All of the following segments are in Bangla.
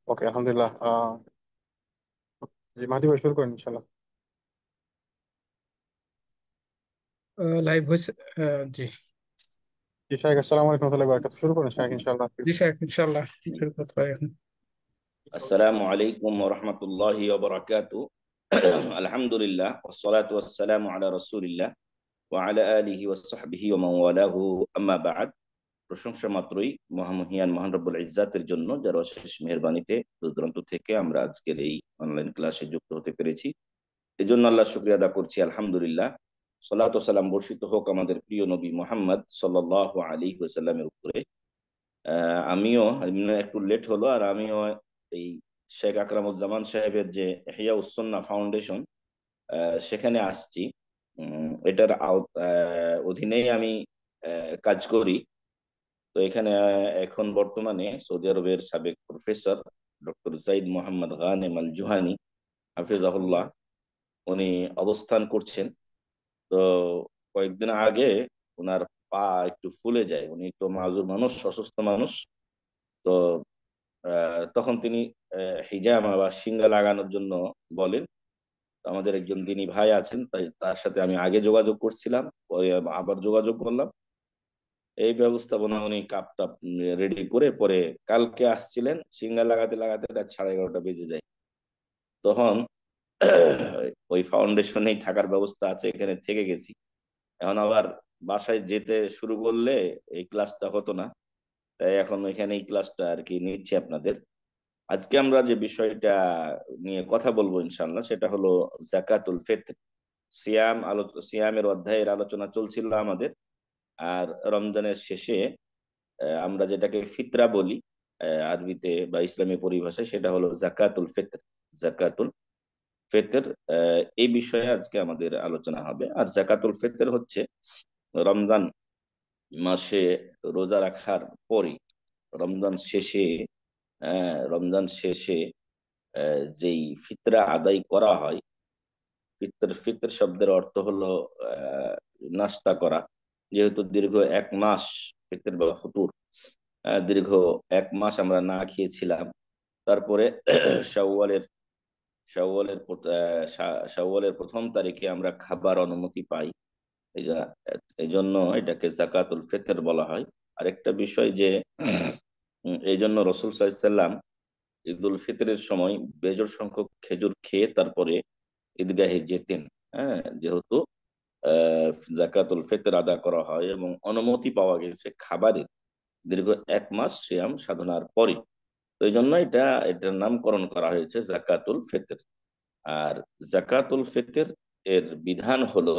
ওকে, আলহামদুলিল্লাহ। জি, মাহাদি ভাই শুরু করেন ইনশাল্লাহ। লাইভ হয়েছে। জি। জি শাহেখ, আসসালামু আলাইকুম ওয়া বারাকাতুহু। শুরু করেন শাহেখ ইনশাল্লাহ প্লিজ। জি স্যার, ইনশাল্লাহ শুরু করতে পারি এখন। আসসালামু আলাইকুম ওয়া রাহমাতুল্লাহি ওয়া বারাকাতুহু। আলহামদুলিল্লাহ ওয়াসসালাতু ওয়াসসালামু আলা রাসূলিল্লাহ ওয়া আলা আলিহি ওয়া সাহবিহি ওয়া মান ওয়ালাহু, আম্মা বা'দ। প্রশংসা মাত্রই মহামহিয়ান মহান রব্বুল ইজ্জাতের জন্য, যার অশেষ মেহেরবানিতে দূর দূরান্ত থেকে আমরা আজকের এই অনলাইন ক্লাসে যুক্ত হতে পেরেছি। এজন্য আল্লাহ শুকরিয়া আদা করছি, আলহামদুলিল্লাহ। সালাত ও সালাম বর্ষিত হোক আমাদের প্রিয় নবী মুহাম্মদ সাল্লাল্লাহু আলাইহি ওয়াসাল্লামের উপরে। আমিও একটু লেট হলো, আর আমিও এই শেখ আকরামুজ্জামান সাহেবের যে ইহয়া উস-সুন্নাহ ফাউন্ডেশন, সেখানে আসছি। এটার অধীনেই আমি কাজ করি। তো এখানে এখন বর্তমানে সৌদি আরবের সাবেক প্রফেসর ডক্টর জাইদ মোহাম্মদ গানেম আল জুহানি হাফিজাহুল্লাহ উনি অবস্থান করছেন। তো কয়েকদিন আগে ওনার পা একটু ফুলে যায়, উনি তো মাজুর মানুষ, অসুস্থ মানুষ। তো তখন তিনি হিজামা বা সিঙ্গা লাগানোর জন্য বলেন। তো আমাদের একজন দিনী ভাই আছেন, তাই তার সাথে আমি আগে যোগাযোগ করছিলাম, পরে আবার যোগাযোগ করলাম। এই ব্যবস্থাপনা উনি কাপ টাপ রেডি করে পরে কালকে আসছিলেন। সিঙ্গা লাগাতে লাগাতে রাত 11:30 বেজে যায়। তখন ওই ফাউন্ডেশনেই থাকার ব্যবস্থা আছে, এখানে থেকে গেছি। এখন আবার বাসায় যেতে শুরু করলে এই ক্লাসটা হতো না, তাই এখন এখানে এই ক্লাসটা আর কি নিচ্ছি আপনাদের। আজকে আমরা যে বিষয়টা নিয়ে কথা বলবো ইনশাল্লাহ, সেটা হলো জাকাতুল ফিতর। সিয়ামের অধ্যায়ের আলোচনা চলছিল আমাদের। আর রমজানের শেষে আমরা যেটাকে ফিতরা বলি আরবিতে বা ইসলামী পরিভাষায়, সেটা হলো জাকাতুল ফিতর। জাকাতুল ফিতর, এই বিষয়ে আজকে আমাদের আলোচনা হবে। আর জাকাতুল ফিতর হচ্ছে রমজান মাসে রোজা রাখার পরে রমজান শেষে, রমজান শেষে যেই ফিতরা আদায় করা হয়। ফিতর ফিতর শব্দের অর্থ হলো আহ নাস্তা করা। যেহেতু দীর্ঘ 1 মাস ফিতর বা ফতুর, দীর্ঘ 1 মাস আমরা না খেয়েছিলাম। তারপরে শাওয়ালের শাওয়ালের প্রথ- আহ, শাওয়ালের প্রথম তারিখে আমরা খাবার অনুমতি পাই। এই জন্য এটাকে জাকাতুল ফিতর বলা হয়। আরেকটা বিষয় যে এই জন্য রসুল সাল্লাল্লাহু ঈদুল ফিতরের সময় বেজোড় সংখ্যক খেজুর খেয়ে তারপরে ঈদগাহে যেতেন। হ্যাঁ, যেহেতু আহ জাকাতুল ফিতর আদা করা হয় এবং অনুমতি পাওয়া গেছে খাবারের দীর্ঘ 1 মাস সিয়াম সাধনার পরে। তো এই জন্য এটার নামকরণ করা হয়েছে জাকাতুল ফিতর। আর জাকাতুল ফিতর এর বিধান হলো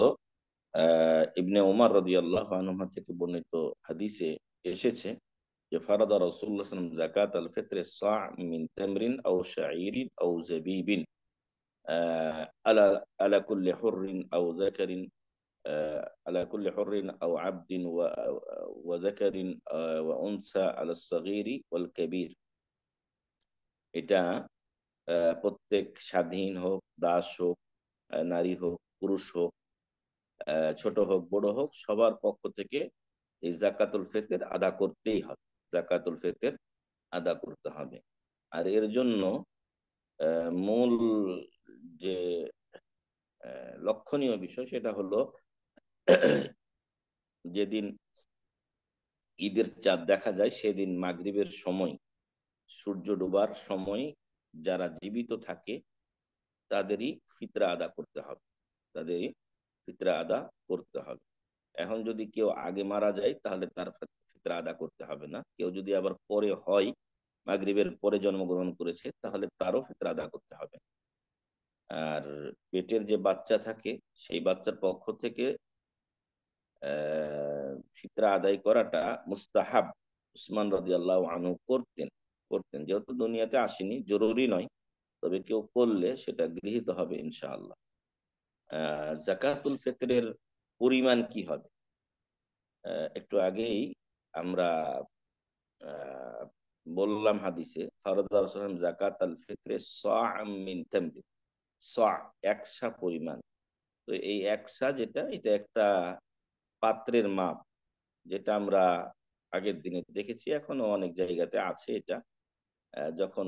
ইবনে উমর রাদিয়াল্লাহু আনহু থেকে বর্ণিত হাদিসে এসেছে যে ফারাদা রাসূলুল্লাহ সাল্লাল্লাহু আলাইহি ওয়াসাল্লাম যাকাতাল ফিতরে সা' মিন তামরিন আও শাঈরিন আও যাবিবিন আলা আলা কুল্লি হুররিন আও যাকারিন আলা কুল্লি হুররিন আও আবদিন ওয়া যাকারিন ওয়া উনসা আলা সাগীরি ওয়াল কাবীর। এটা প্রত্যেক স্বাধীন হোক, দাস হোক, নারী হোক, পুরুষ হোক, ছোট হোক বড় হোক, সবার পক্ষ থেকে এই জাকাতুল ফিতর আদা করতেই হবে। জাকাতুল ফিতর আদা করতে হবে। আর এর জন্য মূল যে লক্ষণীয় বিষয় সেটা হলো যেদিন ঈদের চাঁদ দেখা যায় সেদিন মাগরিবের সময়, সূর্য ডোবার সময় যারা জীবিত থাকে তাদেরই ফিতরা আদা করতে হবে। তাদেরই ফিতরা আদা করতে হবে। এখন যদি কেউ আগে মারা যায় তাহলে তার ফিতরা আদা করতে হবে না। কেউ যদি আবার পরে হয়, মাগরিবের পরে জন্মগ্রহণ করেছে, তাহলে তারও ফিতরা আদা করতে হবে। আর পেটের যে বাচ্চা থাকে সেই বাচ্চার পক্ষ থেকে ফিতরা আদায় করাটা মুস্তাহাব। উসমান রাদিয়াল্লাহু আনহু করতেন করতেন যেহেতু দুনিয়াতে আসেনি, জরুরি নয়, তবে কেউ করলে সেটা গৃহীত হবে ইনশাআল্লাহ। জাকাতুল ফিতরের পরিমাণ কি হবে? একটু আগেই আমরা আহ, বললাম হাদিসে ফারাদা রাসূলুল্লাহ জাকাত আল ফিতরে সা'আম মিন তামর। সা, একশা পরিমাণ। তো এই একশা যেটা, এটা একটা পাত্রের মাপ, যেটা আমরা আগের দিনে দেখেছি, এখনো অনেক জায়গাতে আছে এটা। যখন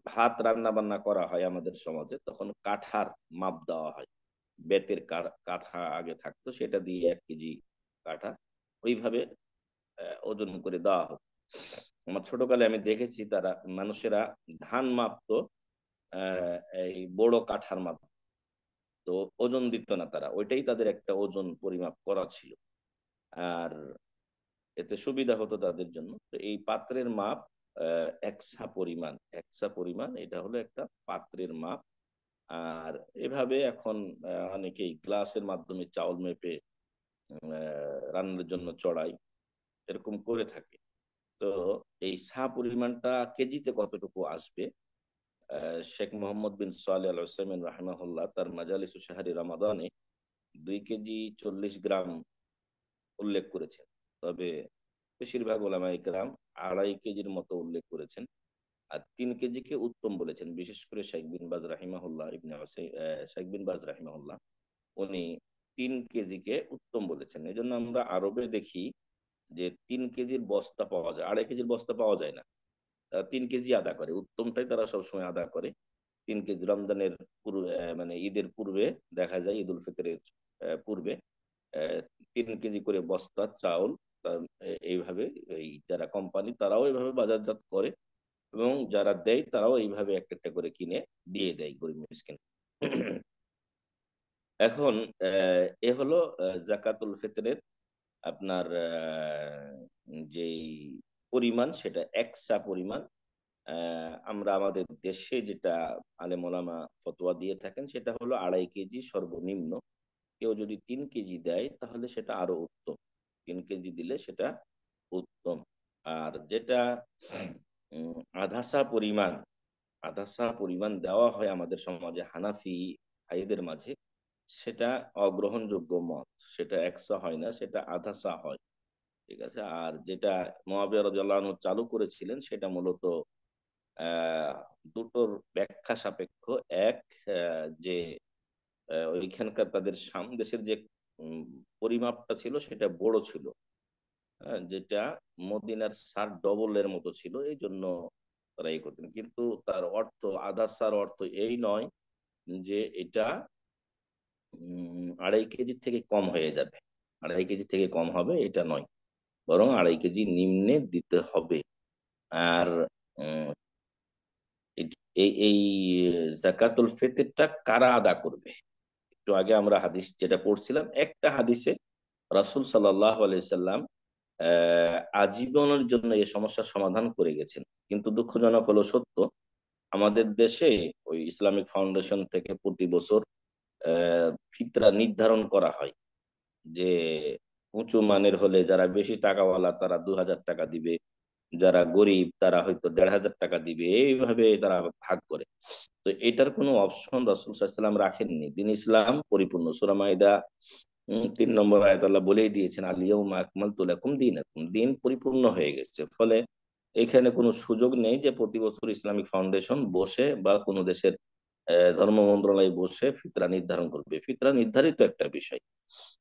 ভাত রান্না বান্না করা হয় আমাদের সমাজে, তখন কাঠার মাপ দেওয়া হয়। বেতের কাঠা আগে থাকতো, সেটা দিয়ে 1 কেজি কাঠা ওইভাবে ওজন করে দেওয়া হতো। আমার ছোটকালে আমি দেখেছি তারা মানুষেরা ধান মাপতো আহ, এই বড় কাঠার মাপ, তো ওজন দিত না তারা, ওইটাই তাদের একটা ওজন পরিমাপ করা ছিল। আর এতে সুবিধা হতো তাদের জন্য। তো এই পাত্রের মাপ একশা পরিমাণ এটা হলো একটা পাত্রের মাপ। আর এভাবে এখন অনেকেই গ্লাসের মাধ্যমে চাউল মেপে রান্নার জন্য চড়াই, এরকম করে থাকে। তো এই পরিমাণটা কেজিতে কতটুকু আসবে, শেখ মোহাম্মদ বিন সালেহ আল উসাইমিন রাহিমাহুল্লাহ তার মাজালিস শাহরি রমাদানে 2 কেজি 40 গ্রাম উল্লেখ করেছেন। তবে বেশিরভাগ ওলামায়ে কেরাম 2.5 কেজির মতো উল্লেখ করেছেন। আর 3 কেজিকে উত্তম বলেছেন, বিশেষ করে শেখ বিন বাজ রাহিমাহুল্লাহ শেখ বিন বাজ রাহিমাহুল্লাহ উনি 3 কেজিকে উত্তম বলেছেন। এই জন্য আমরা আরবে দেখি যে 3 কেজির বস্তা পাওয়া যায়, 2.5 কেজির বস্তা পাওয়া যায় না। তারা 3 কেজি আদা করে, উত্তমটাই তারা সবসময় আদা করে। 3 কেজি রমজানের পূর্বে, মানে ঈদের পূর্বে দেখা যায়, ঈদ উল ফিতরের পূর্বে আহ, 3 কেজি করে বস্তা চাউল এইভাবে এই যারা কোম্পানি তারাও এইভাবে বাজারজাত করে, এবং যারা দেয় তারাও এইভাবে একটা একটা করে কিনে দিয়ে দেয় গরিব মিসকিন। এখন এ হলো জাকাতুল ফিতরের আপনার যেই পরিমাণ, সেটা একসা পরিমাণ। আমরা আমাদের দেশে যেটা আলেম ওলামা ফতোয়া দিয়ে থাকেন সেটা হলো 2.5 কেজি সর্বনিম্ন। কেউ যদি 3 কেজি দেয় তাহলে সেটা আরো উত্তম, 3 কেজি দিলে সেটা উত্তম। আর যেটা উম, আধাসা পরিমাণ আধাসা পরিমাণ দেওয়া হয় আমাদের সমাজে হানাফি ভাইদের মাঝে, সেটা অগ্রহণযোগ্য মত। সেটা একসা হয় না, সেটা আধাসা হয়। ঠিক আছে। আর যেটা মুআবিয়া রাদিয়াল্লাহু আনহু চালু করেছিলেন সেটা মূলত আহ দুটোর ব্যাখ্যা সাপেক্ষ। এক, যে ওইখানকার তাদের দেশের যে উম, পরিমাপটা ছিল সেটা বড় ছিল, যেটা মদিনার 7 ডবলের মতো ছিল, এই জন্য তারা এই করতেন। কিন্তু তার অর্থ, আদাসার অর্থ এই নয় যে এটা 2.5 কেজির থেকে কম হয়ে যাবে, 2.5 কেজি থেকে কম হবে এটা নয়, বরং 2.5 কেজি নিম্নে দিতে হবে। আর উম, এই এই জাকাতুল ফিতরটা কারা আদা করবে? একটু আগে আমরা হাদিস যেটা পড়ছিলাম, একটা হাদিসে রাসূল সাল্লাল্লাহু আলাইহি সাল্লাম আজীবনের জন্য এই সমস্যার সমাধান করে গেছেন। কিন্তু দুঃখজনক হলো সত্য, আমাদের দেশে ওই ইসলামিক ফাউন্ডেশন থেকে প্রতি বছর ফিতরা নির্ধারণ করা হয় যে উঁচু মানের হলে যারা বেশি টাকাওয়ালা তারা 2,000 টাকা দিবে, যারা গরিব তারা হয়তো 1,500 টাকা দিবে, এইভাবে তারা ভাগ করে। তো এটার কোনো অপশন রাসূল সাল্লাল্লাহু আলাইহি ওয়াসাল্লাম রাখেননি। দিন ইসলাম পরিপূর্ণ। সূরা মাইদা 3 নম্বর আয়াত আল্লাহ বলেই দিয়েছেন, আল ইয়াউমা আকমালতু লাকুম দীনাকুম, দিন পরিপূর্ণ হয়ে গেছে। ফলে এখানে কোনো সুযোগ নেই যে প্রতি বছর ইসলামিক ফাউন্ডেশন বসে বা কোনো দেশের ধর্ম মন্ত্রণালয় বসে ফিতরা নির্ধারণ করবে। ফিতরা নির্ধারিত একটা বিষয়।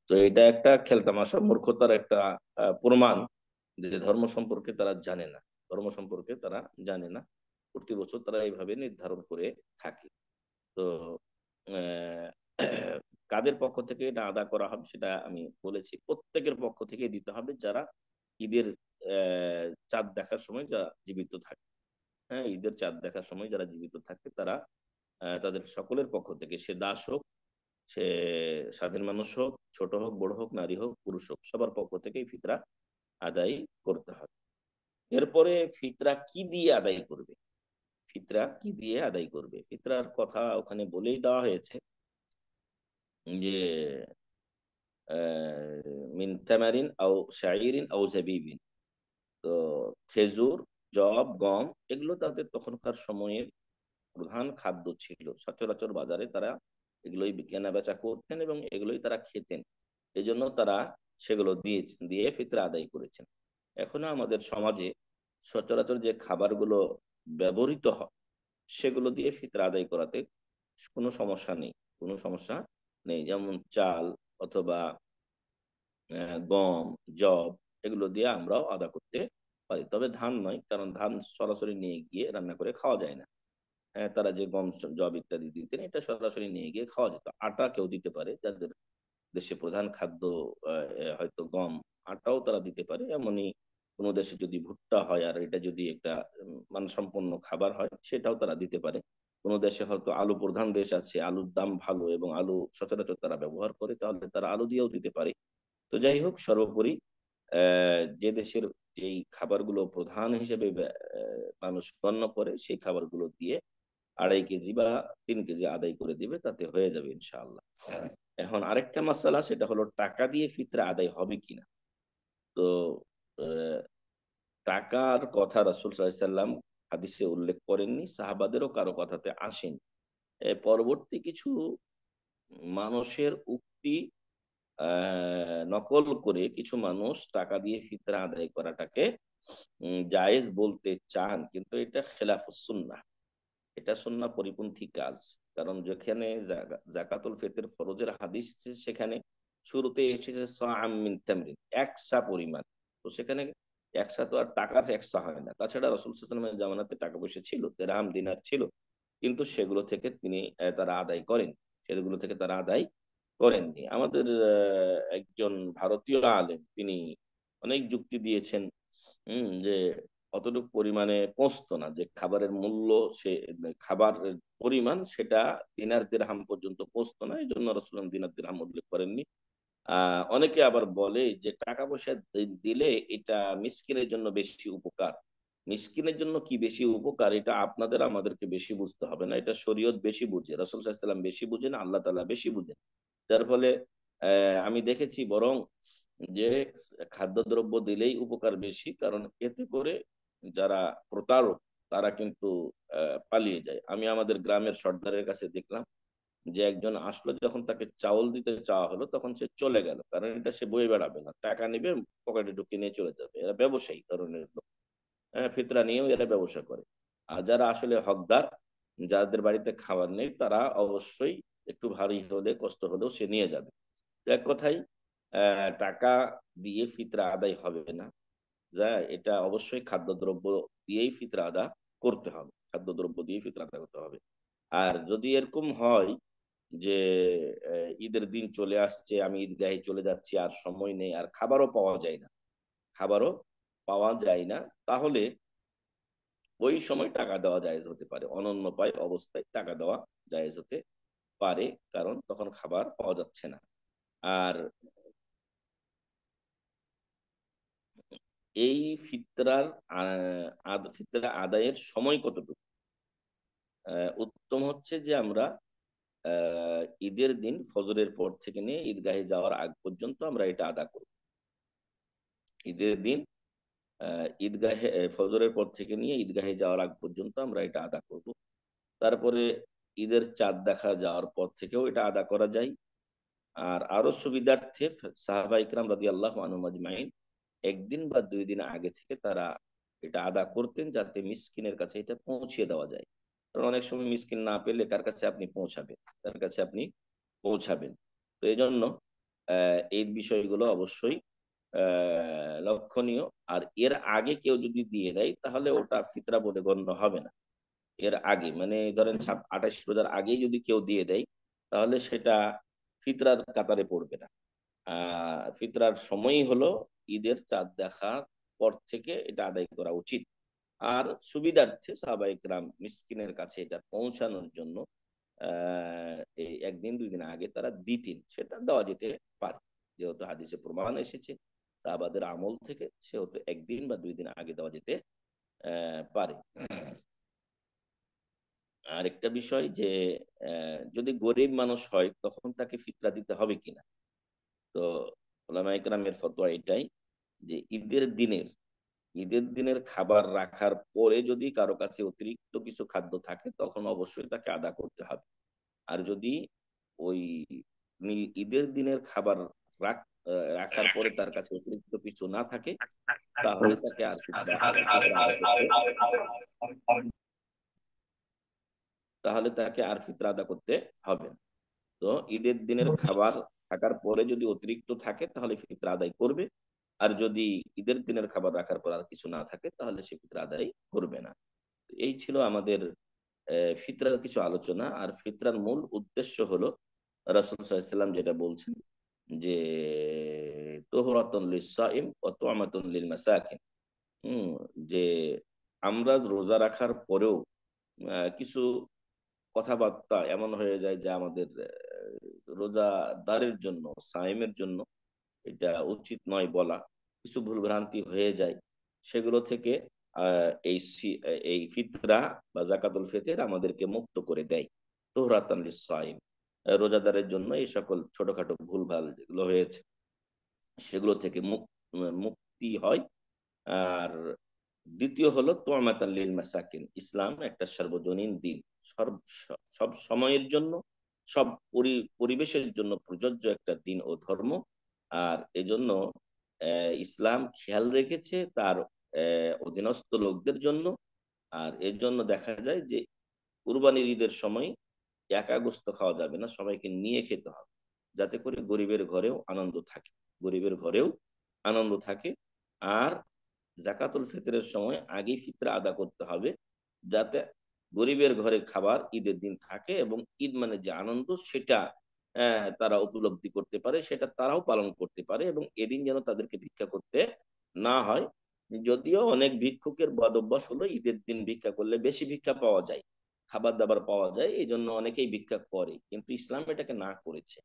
তো এটা একটা খেলতামাশা, মূর্খতার একটা প্রমাণ যে ধর্ম সম্পর্কে তারা জানে না, ধর্ম সম্পর্কে তারা জানে না। প্রতি বছর তারা এইভাবে নির্ধারণ করে থাকে। তো আহ, কাদের পক্ষ থেকে এটা আদা করা হবে সেটা আমি বলেছি, প্রত্যেকের পক্ষ থেকে দিতে হবে যারা ঈদের চাঁদ দেখার সময় যারা জীবিত থাকে। হ্যাঁ, ঈদের চাঁদ দেখার সময় যারা জীবিত থাকে তারা তাদের সকলের পক্ষ থেকে, সে দাস হোক, সে স্বাধীন মানুষ হোক, ছোট হোক, বড় হোক, নারী হোক, পুরুষ হোক, সবার পক্ষ থেকেই ফিতরা আদায় করতে হবে। এরপরে ফিতরা কি দিয়ে আদায় করবে? ফিতরা কি দিয়ে আদায় করবে? ফিতরার কথা ওখানে বলেই দেওয়া হয়েছে যে মিন তামারিন আও শাইরিন আও জাবিবিন। তো খেজুর, জব, গম, এগুলো তাদের তখনকার সময়ের প্রধান খাদ্য ছিল। সচরাচর বাজারে তারা এগুলোই কেনা বেচা করতেন এবং এগুলোই তারা খেতেন। এই জন্য তারা সেগুলো দিয়ে ফিতরা আদায় করেছেন। এখনো আমাদের সমাজে সচরাচর যে খাবারগুলো ব্যবহৃত হয় সেগুলো দিয়ে ফিতরা আদায় করাতে কোনো সমস্যা নেই, কোনো সমস্যা নেই। যেমন চাল অথবা গম, জব, এগুলো দিয়ে আমরাও আদা করতে পারি, তবে ধান নয়, কারণ ধান সরাসরি নিয়ে গিয়ে রান্না করে খাওয়া যায় না। হ্যাঁ, তারা যে গম জব ইত্যাদি দিতেন এটা সরাসরি নিয়ে গিয়ে খাওয়া যেত। আটা কেউ দিতে পারে, যাদের দেশে প্রধান খাদ্য হয়তো গম, আটাও তারা দিতে পারে। এমনই কোনো দেশে যদি ভুট্টা হয় আর এটা যদি একটা মানসম্পন্ন খাবার হয়, সেটাও তারা দিতে পারে। কোনো দেশে হয়তো আলু প্রধান দেশ আছে, আলুর দাম ভালো এবং আলু সচরাচর তারা ব্যবহার করে, তাহলে তারা আলু দিয়েও দিতে পারে। তো যাই হোক, সর্বোপরি যে দেশের যেই খাবারগুলো প্রধান হিসেবে মানুষ গণ্য করে, সেই খাবারগুলো দিয়ে 2.5 কেজি বা 3 কেজি আদায় করে দিবে, তাতে হয়ে যাবে ইনশাআল্লাহ। এখন আরেকটা মাসালা, সেটা হলো টাকা দিয়ে ফিতরা আদায় হবে কিনা। তো আহ, টাকার কথা রাসূল সাল্লাল্লাহু আলাইহি সাল্লাম হাদিসে উল্লেখ করেননি, সাহাবাদেরও কারো কথাতে আসেনি। পরবর্তী কিছু মানুষের উক্তি নকল করে কিছু মানুষ টাকা দিয়ে ফিতরা আদায় করাটাকে জায়েজ বলতে চান, কিন্তু এটা খেলাফুস সুন্নাহ, এটা সুন্নাহ পরিপন্থী কাজ। কারণ যেখানে জাকাতুল ফিতর ফরজের হাদিস আছে, সেখানে শুরুতে এসেছে সাআম মিন তামরিন, একসা পরিমাণ। তো সেখানে একসা তো আর টাকার একসা হয় না। তাছাড়া রাসূল সাল্লাল্লাহু আলাইহি ওয়াসাল্লামের জামানাতে টাকা পয়সা ছিল, দিরহাম দিনার ছিল, কিন্তু সেগুলো থেকে তারা আদায় করেন, সেগুলো থেকে তারা আদায় করেননি। আমাদের একজন ভারতীয় আলেম, তিনি অনেক যুক্তি দিয়েছেন যে অতটুকু পরিমাণে পৌঁছতো না, যে খাবারের মূল্য, সে খাবারের পরিমাণ সেটা দিনার দিরহাম পর্যন্ত পৌঁছতো না, এই জন্য রাসূলুল্লাহ দিনার দিরহাম উল্লেখ করেননি। অনেকে আবার বলে যে টাকা পয়সা দিলে এটা মিসকিনের জন্য বেশি উপকার। মিসকিনের জন্য কি বেশি উপকার, এটা আপনাদের আমাদেরকে বেশি বুঝতে হবে না, এটা শরীয়ত বেশি বুঝে, রাসূল সাল্লাল্লাহু আলাইহি ওয়াসাল্লাম বেশি বুঝেন, আল্লাহ তাআলা বেশি বুঝেন। যার ফলে আমি দেখেছি বরং যে খাদ্যদ্রব্য দিলেই উপকার বেশি, কারণ এতে করে যারা প্রতারক তারা কিন্তু পালিয়ে যায়। আমি আমাদের গ্রামের সর্দারের কাছে দেখলাম যে একজন আসলো, যখন তাকে চাউল দিতে চাওয়া হলো তখন সে চলে গেল, কারণ এটা সে বয়ে বেড়াবে না, টাকা নিবে, পকেটে ঢুকিয়ে নিয়ে চলে যাবে। এরা ব্যবসায়ী ধরনের লোক। হ্যাঁ, ফিতরা নিয়েও এরা ব্যবসা করে। আর যারা আসলে হকদার, যাদের বাড়িতে খাবার নেই, তারা অবশ্যই একটু ভারী হলে, কষ্ট হলেও সে নিয়ে যাবে। তো এক কথায় টাকা দিয়ে ফিতরা আদায় হবে না, যা এটা অবশ্যই খাদ্যদ্রব্য দিয়েই ফিতরা আদা করতে হবে, খাদ্যদ্রব্য দিয়ে ফিতরা আদা করতে হবে। আর যদি এরকম হয় যে ঈদের দিন চলে আসছে, আমি ঈদগাহে চলে যাচ্ছি, আর সময় নেই, আর খাবারও পাওয়া যায় না, খাবারও পাওয়া যায় না, তাহলে ওই সময় টাকা দেওয়া জায়েজ হতে পারে, অনন্যপায় অবস্থায় টাকা দেওয়া জায়েজ হতে পারে, কারণ তখন খাবার পাওয়া যাচ্ছে না। আর এই ফিতরার ফিতরা আদায়ের সময় কতটুকু, উত্তম হচ্ছে যে আমরা ঈদের দিন ফজরের পর থেকে নিয়ে ঈদগাহে যাওয়ার আগ পর্যন্ত আমরা এটা আদা করব। ঈদের দিন ঈদগাহে ফজরের পর থেকে নিয়ে ঈদগাহে যাওয়ার আগ পর্যন্ত আমরা এটা আদা করব। তারপরে ঈদের চাঁদ দেখা যাওয়ার পর থেকেও এটা আদা করা যায়। আর আরো সুবিধার্থে সাহাবা ইকরাম রাদিয়াল্লাহু আনহুম আজমাইন 1 দিন বা 2 দিন আগে থেকে তারা এটা আদা করতেন, যাতে মিসকিনের কাছে এটা পৌঁছে দেওয়া যায়। কারণ অনেক সময় মিসকিন না পেলে কার কাছে আপনি পৌঁছাবেন, তার কাছে আপনি পৌঁছাবেন। তো এই জন্য এই বিষয়গুলো অবশ্যই লক্ষণীয়। আর এর আগে কেউ যদি দিয়ে দেয়, তাহলে ওটা ফিতরা বলে গণ্য হবে না। এর আগে মানে ধরেন 28 রোজার আগেই যদি কেউ দিয়ে দেয়, তাহলে সেটা ফিতরার কাতারে পড়বে না। ফিতরার সময়ই হলো ঈদের চাঁদ দেখার পর থেকে এটা আদায় করা উচিত। আর সুবিধার্থে সাহাবায়ে কেরাম মিসকিনের কাছে এটা পৌঁছানোর জন্য এই 1 দিন 2 দিন আগে তারা দিতেন, সেটা দেওয়া যেতে পারে। যেহেতু হাদিসে প্রমাণ এসেছে সাহাবাদের আমল থেকে, সেহেতু 1 দিন বা 2 দিন আগে দেওয়া যেতে পারে। আরেকটা বিষয় যে যদি গরিব মানুষ হয় তখন তাকে ফিতরা দিতে হবে কিনা। তো ওলামায়ে কেরামের ফতোয়া এটাই যে ঈদের দিনের খাবার রাখার পরে যদি কারো কাছে অতিরিক্ত কিছু খাদ্য থাকে, তখন অবশ্যই তাকে আদা করতে হবে। আর যদি ওই ঈদের দিনের খাবার রাখার পরে তার কাছে অতিরিক্ত কিছু না থাকে, তাহলে তাকে আর ফিতরা আদা করতে হবে না। তো ঈদের দিনের খাবার থাকার পরে যদি অতিরিক্ত থাকে, তাহলে ফিতরা আদায় করবে। আর যদি ঈদের দিনের খাবার রাখার পর আর কিছু না থাকে তাহলে সে ফিতরা আদায় করবে না। এই ছিল আমাদের ফিতরার কিছু আলোচনা। আর ফিতরার মূল উদ্দেশ্য হলো রাসূল সাল্লাল্লাহু আলাইহি ওয়াসাল্লাম যেটা বলছেন যে তুহরাতুন লিস-সাইম ওয়া তু'মাতুন লিল মাসাকিন। হুম, যে আমরা রোজা রাখার পরেও কিছু কথাবার্তা এমন হয়ে যায় যা আমাদের রোজাদারের জন্য, সাইমের জন্য এটা উচিত নয় বলা। কিছু ভুলভ্রান্তি হয়ে যায়, সেগুলো থেকে এই ফিতরা বা জাকাতুল ফিতর আমাদেরকে মুক্ত করে দেয়। তোহরাতান লিস-সাইম, রোজাদারের জন্য এই সকল ছোটখাটো ভুলভাল যেগুলো হয়েছে সেগুলো থেকে মুক্তি হয়। আর দ্বিতীয় হলো তু'মাতাল লিল মাসাকিন, ইসলাম একটা সার্বজনীন দিন, সব সব সময়ের জন্য, সব পরিবেশের জন্য প্রযোজ্য একটা দিন ও ধর্ম। আর এজন্য ইসলাম খেয়াল রেখেছে তার অধীনস্থ লোকদের জন্য। আর এর জন্য দেখা যায় যে কুরবানির ঈদের সময় একা গোস্ত খাওয়া যাবে না, সবাইকে নিয়ে খেতে হবে, যাতে করে গরিবের ঘরেও আনন্দ থাকে, গরিবের ঘরেও আনন্দ থাকে। আর জাকাতুল ফিতরের সময় আগেই ফিতরা আদা করতে হবে, যাতে গরিবের ঘরে খাবার ঈদের দিন থাকে এবং ঈদ মানে যে আনন্দ সেটা তারা উপলব্ধি করতে পারে, সেটা তারাও পালন করতে পারে এবং এদিন যেন তাদেরকে ভিক্ষা করতে না হয়। যদিও অনেক ভিক্ষুকের বদ অভ্যাস হলো ঈদের দিন ভিক্ষা করলে বেশি ভিক্ষা পাওয়া যায়, খাবার দাবার পাওয়া যায়, এই জন্য অনেকেই ভিক্ষা করে, কিন্তু ইসলাম এটাকে না করেছে।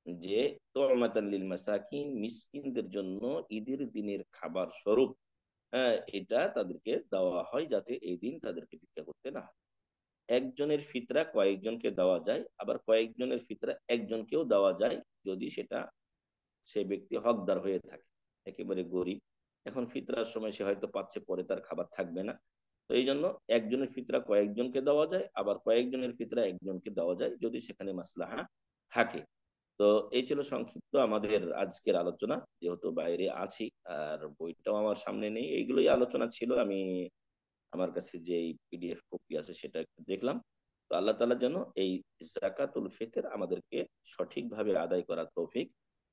যে তু'মাতাল লিল মাসাকিন, মিসকিনদের জন্য ঈদের দিনের খাবার স্বরূপ এটা তাদেরকে দেওয়া হয়, যাতে এই দিন তাদেরকে ভিক্ষা করতে না হয়। একজনের ফিতরা কয়েকজনকে দেওয়া যায়, আবার কয়েকজনের ফিতরা একজনকেও দেওয়া যায় যদি সেটা সে ব্যক্তি হকদার হয়ে থাকে, একেবারে গরিব। এখন ফিতরার সময় সে হয়তো পাচ্ছে, পরে তার খাবার থাকবে না। তো এই জন্য একজনের ফিতরা কয়েকজনকে দেওয়া যায়, আবার কয়েকজনের ফিতরা একজনকে দেওয়া যায় যদি সেখানে মাসলাহা থাকে। তো এই ছিল সংক্ষিপ্ত আমাদের আজকের আলোচনা, যেহেতু বাইরে আছি আর বইটাও আমার সামনে নেই, এইগুলোই আলোচনা ছিল। আমি আমার কাছে যে পিডিএফ কপি আছে সেটা একটু দেখলাম। তো আল্লাহ তাআলা যেন এই জাকাতুল ফিতর আমাদেরকে সঠিকভাবে আদায় করার তৌফিক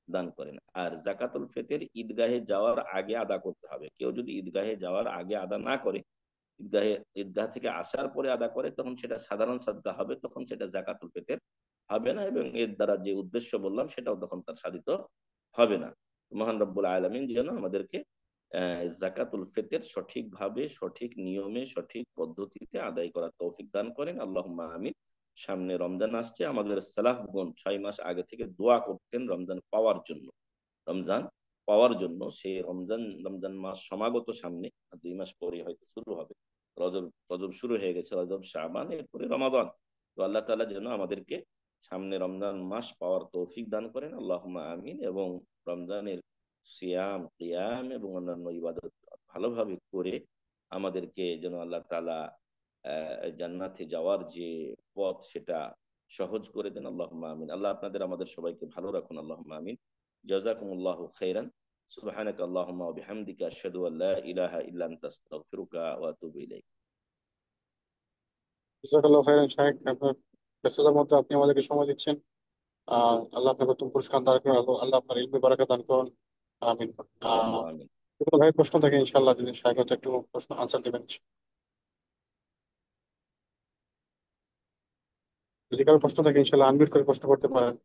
দান করেন। আর জাকাতুল ফিতর ঈদগাহে যাওয়ার আগে আদা করতে হবে। কেউ যদি ঈদগাহে যাওয়ার আগে আদা না করে, ঈদগাহ থেকে আসার পরে আদা করে, তখন সেটা সাধারণ সাদকা হবে, তখন সেটা জাকাতুল ফিতর হবে না এবং এর দ্বারা যে উদ্দেশ্য বললাম সেটাও তখন তার সাধিত হবে না। মহান রব্বুল আলামিন যেন আমাদেরকে জাকাতুল ফিতর সঠিকভাবে, সঠিক নিয়মে, সঠিক পদ্ধতিতে আদায় করার তৌফিক দান করেন। আল্লাহুম্মা আমিন। সামনে রমজান আসছে, আমাদের সালাফগণ 6 মাস আগে থেকে দোয়া করতেন রমজান পাওয়ার জন্য। রমজান পাওয়ার জন্য, সেই রমজান মাস সমাগত সামনে, আর 2 মাস পরে হয়তো শুরু হবে। রজব রজব শুরু হয়ে গেছে, রজব, শাবান, এরপরে রমাদান। তো আল্লাহ তাআলা যেন আমাদেরকে সামনে রমজান মাস পাওয়ার তৌফিক দান করেন, আল্লাহুম্মা আমিন। এবং রমজানের সিয়াম, কিয়াম এবং অন্যান্য ইবাদত ভালোভাবে করে আমাদেরকে যেন আল্লাহ তাআলা জান্নাতে যাওয়ার যে পথ সেটা সহজ করে দেন, আল্লাহুম্মা আমিন। আল্লাহ আপনাদের আমাদের সবাইকে ভালো রাখুন, আল্লাহুম্মা আমিন। জাযাকুমুল্লাহু খাইরান। সুবহানাকা আল্লাহুম্মা ওয়া বিহামদিকা আশহাদু আল লা ইলাহা ইল্লা আনতা আস্তাগফিরুকা ওয়া আতুবু ইলাইক। জাযাকাল্লাহু খাইরান শাহেখ, আপনার ব্যস্ততার মধ্যে আপনি আমাদেরকে সময় দিচ্ছেন। আল্লাহ আপনাকে উত্তম পুরস্কার দান করুন, আল্লাহ আল্লাহ আপনার ইলমে বারাকা দান করুন। আমিন। ইয়া আহ আল্লাহ, আমিন। যদি কোনো ভাই প্রশ্ন থাকে ইনশাআল্লাহ, যদি শাহেখ হয়তো একটু প্রশ্ন আনসার দিবেন। যদি কারো প্রশ্ন থাকে ইনশাআল্লাহ আনমিউট করে প্রশ্ন করতে পারেন।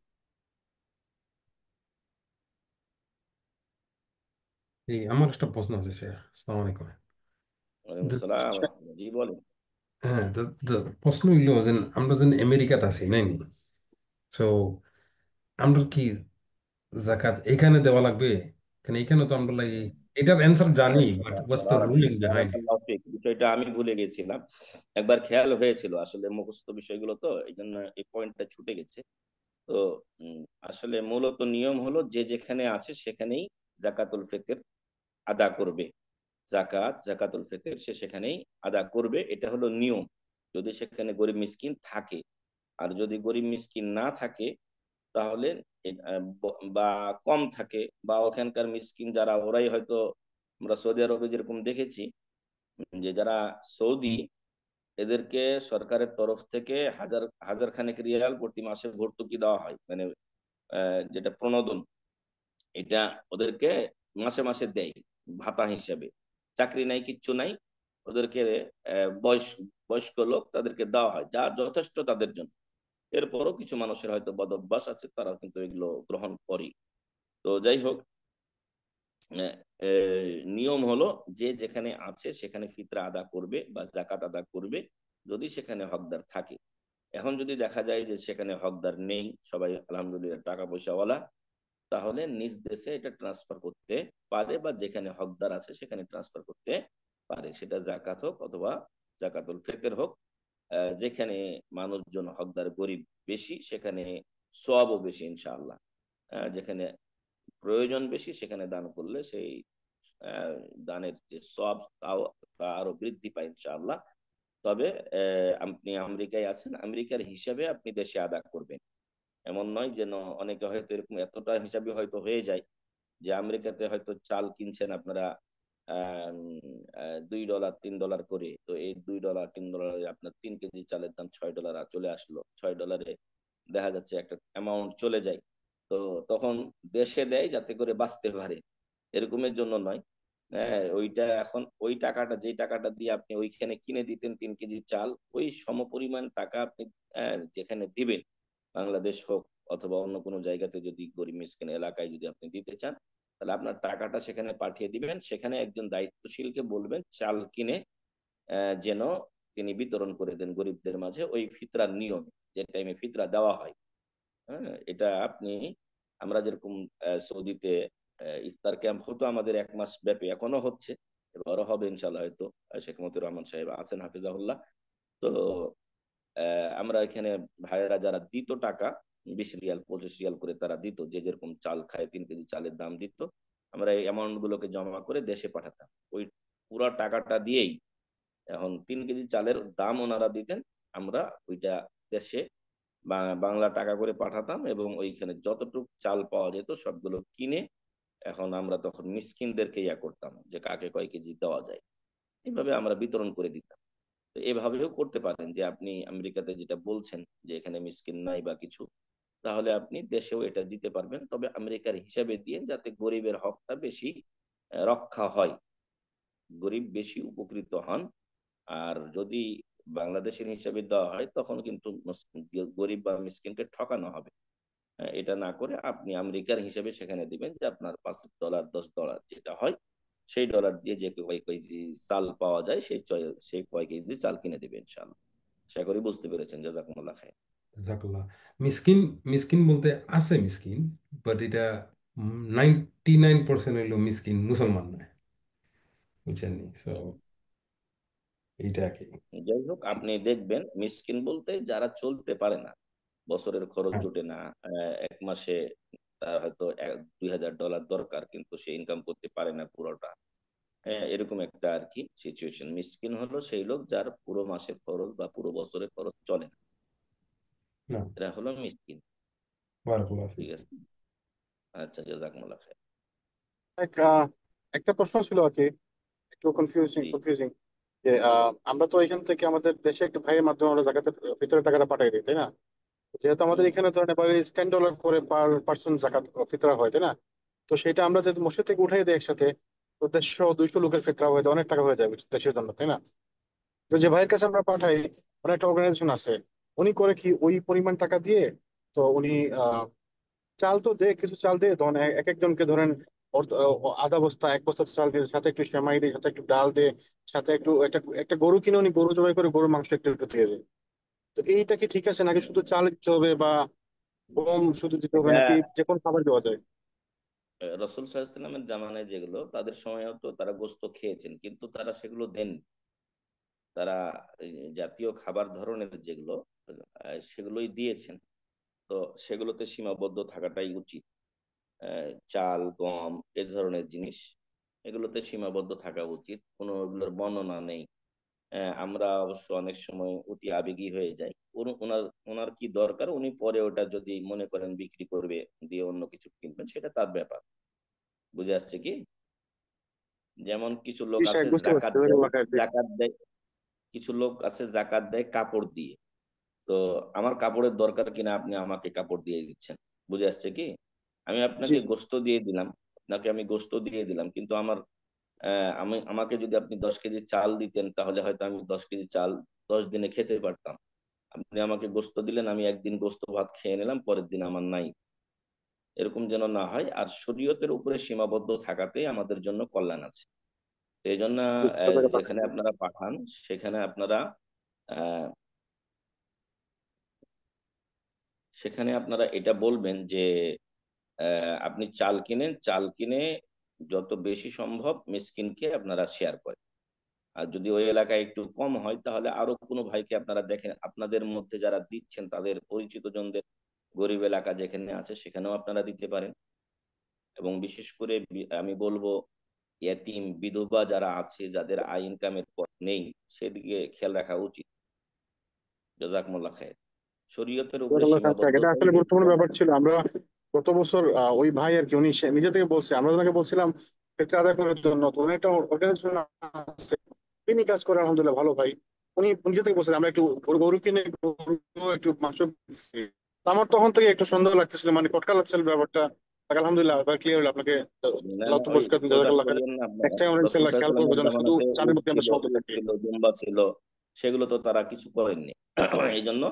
জি, আমার একটা প্রশ্ন আছে স্যার। আসসালামু আলাইকুম। ওয়ালাইকুম The- আসসালাম ওয়া রাহমাতুল্লাহ। জি বলেন। হ্যাঁ, প্রশ্ন হইল যে আমরা যেন আমেরিকাতে আছি নাই নি, তো আমরা কি জাকাত এখানে দেওয়া লাগবে? কারণ এখানে তো আমরা লাগি, এটার অ্যান্সার জানি, but what's the ruling behind? বারাকাল্লাহু ফিক। বিষয়টা আমি ভুলে গেছিলাম, একবার খেয়াল হয়েছিল, আসলে মুখস্থ বিষয়গুলো তো এই জন্য এই পয়েন্টটা ছুটে গেছে। তো উম, আসলে মূলত নিয়ম হলো যে যেখানে আছে সেখানেই জাকাতুল ফিতর আদা করবে। জাকাতুল ফিতর সে সেখানেই আদা করবে, এটা হলো নিয়ম, যদি সেখানে গরিব মিসকিন থাকে। আর যদি গরিব মিসকিন না থাকে তাহলে বা কম থাকে, বা ওখানকার মিসকিন যারা, ওরাই হয়তো, আমরা সৌদি আরবে যেরকম দেখেছি যে যারা সৌদি, এদেরকে সরকারের তরফ থেকে হাজার হাজার খানেক রিয়াল প্রতি মাসে ভর্তুকি দেওয়া হয়, মানে যেটা প্রণোদন, এটা ওদেরকে মাসে মাসে দেয় ভাতা হিসেবে। চাকরি নাই, কিচ্ছু নাই, ওদেরকে বয়স্ক লোক তাদেরকে দেওয়া হয়, যা যথেষ্ট তাদের জন্য। এরপরও কিছু মানুষের হয়তো বদ অভ্যাস আছে, তারা কিন্তু এগুলো গ্রহণ করে। তো যাই হোক, আহ, নিয়ম হলো যে যেখানে আছে সেখানে ফিতরা আদা করবে বা জাকাত আদা করবে, যদি সেখানে হকদার থাকে। এখন যদি দেখা যায় যে সেখানে হকদার নেই, সবাই আলহামদুলিল্লাহ টাকা পয়সাওয়ালা, তাহলে নিজ দেশে এটা ট্রান্সফার করতে পারে, বা যেখানে হকদার আছে সেখানে ট্রান্সফার করতে পারে, সেটা জাকাত হোক অথবা জাকাতুল ফিতর হোক। যেখানে মানুষজন হকদার গরিব বেশি, সেখানে সওয়াবও বেশি ইনশাআল্লাহ। যেখানে প্রয়োজন বেশি, সেখানে দান করলে সেই আহ, দানের যে সওয়াব তাও তা আরো বৃদ্ধি পায় ইনশাআল্লাহ। তবে আপনি আমেরিকায় আছেন, আমেরিকার হিসাবে আপনি দেশে আদা করবেন। এমন নয় যেন অনেকে হয়তো এরকম এতটা হিসাবে হয়তো হয়ে যায় যে আমেরিকাতে হয়তো চাল কিনছেন আপনারা $2 $3 করে, তো এই $2 $3 আপনার 3 কেজি চালের দাম $6 চলে আসলো, $6 দেখা যাচ্ছে একটা অ্যামাউন্ট চলে যায়। তো তখন দেশে দেয় যাতে করে বাঁচতে পারে, এরকমের জন্য নয়। হ্যাঁ, ওইটা এখন ওই টাকাটা, যে টাকাটা দিয়ে আপনি ওইখানে কিনে দিতেন 3 কেজি চাল, ওই সমপরিমাণ টাকা আপনি যেখানে দিবেন, বাংলাদেশ হোক অথবা অন্য কোনো জায়গাতে, যদি গরিব মিসকিন এলাকায় যদি আপনি দিতে চান, তাহলে আপনার টাকাটা সেখানে পাঠিয়ে দিবেন। সেখানে একজন দায়িত্বশীলকে বলবেন চাল কিনে যেন তিনি বিতরণ করে দেন গরিবদের মাঝে, ওই ফিতরার নিয়মে, যে টাইমে ফিতরা দেওয়া হয়। হ্যাঁ, এটা আপনি, আমরা যেরকম সৌদিতে ইফতার ক্যাম্প হতো আমাদের 1 মাস ব্যাপী, এখনো হচ্ছে, এবারও হবে ইনশাল্লাহ হয়তো। শেখ মতিউর রহমান সাহেব আছেন হাফিজাহুল্লাহ। তো আমরা এখানে ভাইয়েরা যারা দিত টাকা, 20 রিয়াল 25 রিয়াল করে তারা দিত, যে যেরকম চাল খায় 3 কেজি চালের দাম দিত, আমরা এই অ্যামাউন্ট গুলোকে জমা করে দেশে পাঠাতাম। ওই পুরা টাকাটা দিয়েই এখন 3 কেজি চালের দাম ওনারা দিতেন, আমরা ওইটা দেশে বাংলা টাকা করে পাঠাতাম, এবং ওইখানে যতটুকু চাল পাওয়া যেত সবগুলো কিনে এখন আমরা তখন মিসকিনদেরকে ইয়া করতাম যে কাকে কয় কেজি দেওয়া যায়, এইভাবে আমরা বিতরণ করে দিতাম। তো এভাবেও করতে পারেন যে আপনি আমেরিকাতে যেটা বলছেন যে এখানে মিসকিন নাই বা কিছু, তাহলে আপনি দেশেও এটা দিতে পারবেন, তবে আমেরিকার হিসাবে দিয়ে, যাতে গরিবের হকটা বেশি রক্ষা হয়, গরিব বেশি উপকৃত হন। আর যদি বাংলাদেশের হিসাবে দেওয়া হয় তখন কিন্তু গরিব বা মিসকিনকে ঠকানো হবে। এটা না করে আপনি আমেরিকার হিসাবে সেখানে দিবেন, যে আপনার $5 $10 যেটা হয়, সেই ডলার দিয়ে যে কয় কেজি চাল পাওয়া যায়, সেই কয় কেজি চাল কিনে দিবেন ইনশাআল্লাহ। আশা করি বুঝতে পেরেছেন। জাজাকুমুল্লাহ খাইর। জাজাকাল্লাহ। মিসকিন, মিসকিন বলতে আছে মিসকিন, বাট এটা 99% হইলো মিসকিন মুসলমান নয়, বুঝছেন নি? সো হুম। এইটা কি। যাই হোক, আপনি দেখবেন মিসকিন বলতে যারা চলতে পারে না, বছরের খরচ হ্যাঁ, জোটে না, 1 মাসে তার হয়তো $2000 দরকার, কিন্তু সে ইনকাম করতে পারে না পুরোটা। হ্যাঁ, এরকম একটা আর কি সিচুয়েশন। মিসকিন হলো সেই লোক যার পুরো মাসের খরচ বা পুরো বছরের খরচ চলে না, না, এরা হলো মিসকিন। বারাকাল্লাহ ফিক। ঠিক আছে, আচ্ছা, জাযাকুমুল্লাহ খাইর। এক, একটা প্রশ্ন ছিল আর কি, একটু কনফিউজিং জি। কনফিউজিং যে আমরা তো এখান থেকে আমাদের দেশে একটা ভাইয়ের মাধ্যমে আমরা জাকাতের ভিতরে টাকাটা পাঠাই দিই, তাই না? যেহেতু আমাদের হুম। এখানে ধরেন এবারে $10 করে পার পার্সন জাকাত ফিতরা হয়, তাই না? তো সেটা আমরা যদি মসজিদ থেকে উঠাই দিই একসাথে, তো 150 200 লোকের ফিতরা হয়ে যায়, অনেক টাকা হয়ে যায় দেশের জন্য, তাই না? তো যে ভাইয়ের কাছে আমরা পাঠাই, অনেকটা অর্গানাইজেশন আছে, উনি করে কি ওই পরিমাণ টাকা দিয়ে, তো উনি চাল তো দে, কিছু চাল দিয়ে ধরেন এক একজনকে ধরেন আধা বস্তা 1 বস্তা চাল দিয়ে, সাথে একটু সেমাই দিয়ে, সাথে একটু ডাল দিয়ে, সাথে একটু একটা একটা গরু কিনে উনি গরু জবাই করে গরুর মাংস একটু একটু দিয়ে দেয়। তো এইটা কি ঠিক আছে, নাকি শুধু চাল দিতে হবে, বা গম শুধু দিতে হবে, এটা নাকি যে কোনো খাবার দেওয়া যায়? রসুল সাল্লাল্লাহু আলাইহি ওয়াসাল্লামের জামানায় যেগুলো, তাদের সময়ও তো তারা গোশত খেয়েছেন, কিন্তু তারা সেগুলো দেন। তারা এই জাতীয় খাবার ধরনের যেগুলো সেগুলোই দিয়েছেন। তো সেগুলোতে সীমাবদ্ধ থাকাটাই উচিত। চাল গম এ ধরনের জিনিস, এগুলোতে সীমাবদ্ধ থাকা উচিত, কোনো এগুলোর বর্ণনা নেই। আমরা অবশ্য অনেক সময় অতি আবেগী হয়ে যাই। ওনার ওনার কি দরকার, উনি পরে ওটা যদি মনে করেন বিক্রি করবে, দিয়ে অন্য কিছু কিনবেন, সেটা তার ব্যাপার। বুঝে আসছে কি? যেমন কিছু লোক জি আছে সাহেব, বুঝতে পারছি, জাকাত দেয়, জাযাকাল্লাহ খাইর। জাকাত দেয়, কিছু লোক আছে জাকাত দেয় কাপড় দিয়ে। তো আমার কাপড়ের দরকার কিনা, আপনি আমাকে কাপড় দিয়ে দিচ্ছেন। বুঝে আসছে কি? আমি জি আপনাকে গোশত দিয়ে দিলাম, আপনাকে আমি গোশত দিয়ে দিলাম, কিন্তু আমাকে যদি আপনি 10 কেজি চাল দিতেন, তাহলে হয়তো আমি 10 কেজি চাল 10 দিনে খেতে পারতাম। আপনি আমাকে গোশত দিলেন, আমি একদিন গোশত ভাত খেয়ে নিলাম, পরের দিন আমার নাই। এরকম যেন না হয়। আর শরীয়তের উপরে সীমাবদ্ধ থাকাতেই আমাদের জন্য কল্যাণ আছে। তো এই জন্য জি, আপনাকে যেখানে পাঠাবো। আপনারা পাঠান, সেখানে আপনারা আহ, সেখানে আপনারা এটা বলবেন যে আপনি চাল কিনেন, চাল কিনে যত বেশি সম্ভব মিসকিনকে আপনারা শেয়ার করেন। আর যদি ওই এলাকায় একটু কম হয়, তাহলে আরো কোনো ভাইকে আপনারা দেখেন, আপনাদের মধ্যে যারা দিচ্ছেন তাদের পরিচিত জনদের, গরিব এলাকা যেখানে আছে সেখানেও আপনারা দিতে পারেন। এবং বিশেষ করে আমি বলবো ইয়াতিম বিধবা যারা আছে, যাদের আয় ইনকামের পথ নেই, সেদিকে খেয়াল রাখা উচিত। জাযাকুমুল্লাহ খায়ের। শরীয়তের উপরে জাযাকাল্লাহ খান। এটা সীমাবদ্ধতাই আসলে বেশি গুরুত্বপূর্ণ ব্যাপার কল্যাণ। ছিল। আমরা গত বছর ওই ভাই আর কি, উনি নিজে থেকে বলছে, আমরা ওনাকে বলছিলাম এটা আদায় করার জন্য, তো উনি একটা অর্গানাইজেশন আছে, তিনি কাজ করে আলহামদুলিল্লাহ ভালো ভাই। উনি নিজে থেকে বলছে আমরা একটু গরু গরু কিনে গরু একটু মাংস দিচ্ছি। তো আমার তখন থেকে একটু সন্দেহ লাগতেছিল, মানে খটকা লাগছিল ব্যাপারটা। যাক, আলহামদুলিল্লাহ ক্লিয়ার হলো আপনাকে। না আল্লাহ না, তো ওই পুরস্কার দিন, প্রচার জাযাকাল্লাহ খাইর। করিয়েন না আপনারা। নেক্সট টাইম আমরা রাসূল ইনশাআল্লাহ খেয়াল সাল্লাল্লাহু করবো আলাইহি যেন শুধু জামানাতে চাঁদের উট মধ্যে আমরা ছিল, সীমাবদ্ধ উট থাকি। ছিল, দুম্বা ছিল, সেগুলো তো তারা কিছু করেননি। এই জন্য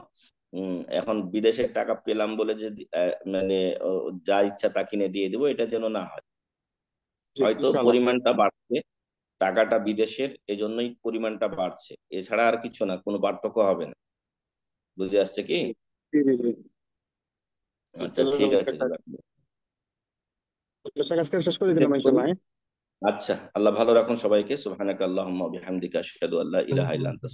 এখন বিদেশের টাকা পেলাম বলে যে মানে যা ইচ্ছা তা কিনে দিয়ে দেবো, এটা যেন না হয়। জি, হয়তো ইনশাআল্লাহ। পরিমাণটা বাড়ছে, টাকাটা বিদেশের, এজন্যই পরিমাণটা বাড়ছে, এছাড়া আর কিছু না, কোনো পার্থক্য হবে না। বুঝে আসছে কি? জি জি জি। আচ্ছা, ঠিক জাযাকাল্লাহ আছে, খাইর। জাজাকুমুল্লাহ। আজকে শেষ করে শেষ দিলাম করি। ইনশাআল্লাহ। আচ্ছা, আল্লাহ ভালো রাখুন সবাইকে। সুবহানাকা আল্লাহুম্মা ওয়া বিহামদিকা আশহাদু আল্লা ইলাহা ইল্লা আনতা